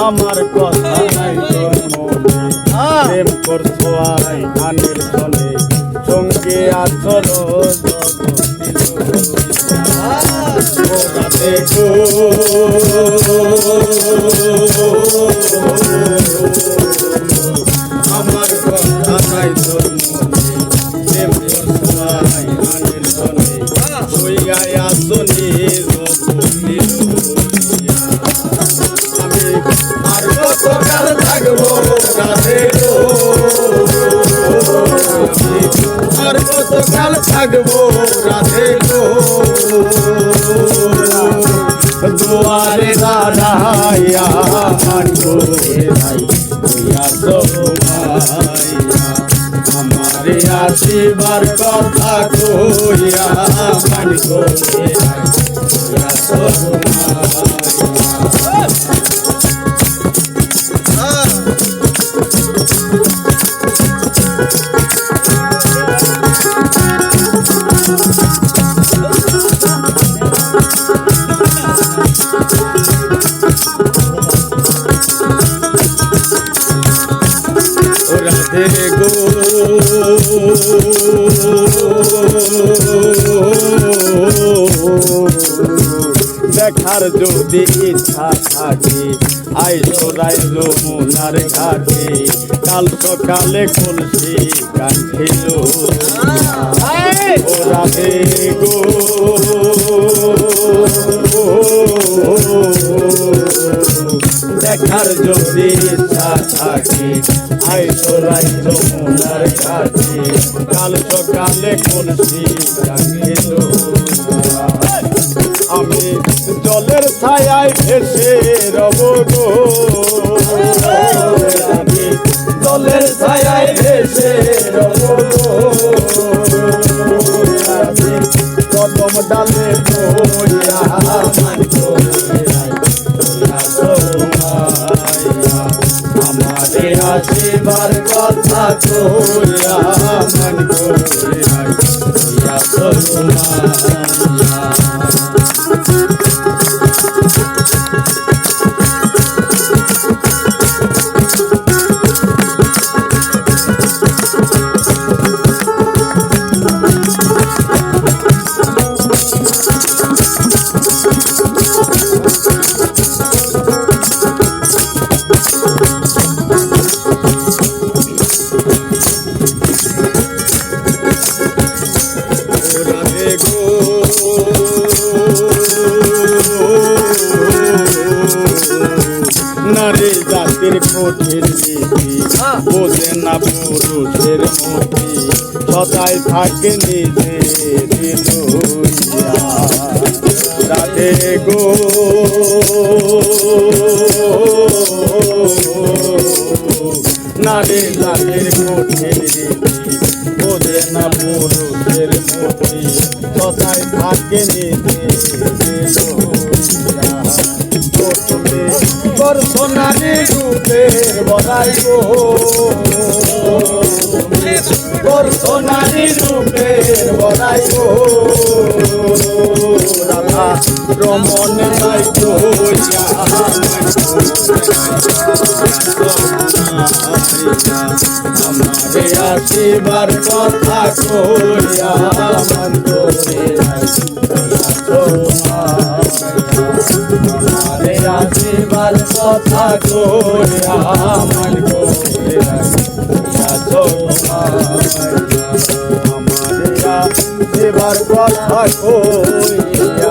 আমার কথা নাই তোর মনে প্রেম করছো আই গানের চলে সঙ্গে আচর দেখো আমার কথা নাই তোর মনে প্রেম করছো আই গানের চলে সইয়া আসনি আর কতকাল থাকবো রাধে গো আর কতকাল থাকবো রাধে গো দুয়ারে দাঁড়াইয়া মানবো ভাই হইয়া আমারে আসিবার কথা কইয়া মানবো রাধে গো দেখার যদি ইচ্ছা থাকে আইসো রাইলো মোনার ঘাটে কাল সকালে কলসি কাঁধিল ও রাধে গো দেখার যদি ইচ্ছা থাকে আইসো রাইলো মোনার ঘাটে কাল সকালে কলসি কাঁধিল আমি জলের ছায়ায় ভেসে রব গো আমি জলের ছায়ায় ভেসে রব গো আমি কদম ডালে বইয়া আমারে আসিবার কথা কইয়া মন কইয়া নারী জাতির কঠিন নীতি বোঝে না পুরুষের মতি সদাই থাকে নিজে রাধে গো নারী জাতির কঠিন নীতি বোঝে না পুরুষের মতি সদাই থাকে নিজে সোনারি রূপের বড়াই গো সোনারি রূপের বড়াই গো রাধা রমন নাই কইয়া আমারে আসিবার কথা কইয়া মন করে আমারে আসিবার কথা কইয়া মন করে আমারে আসিবার কথা কইয়া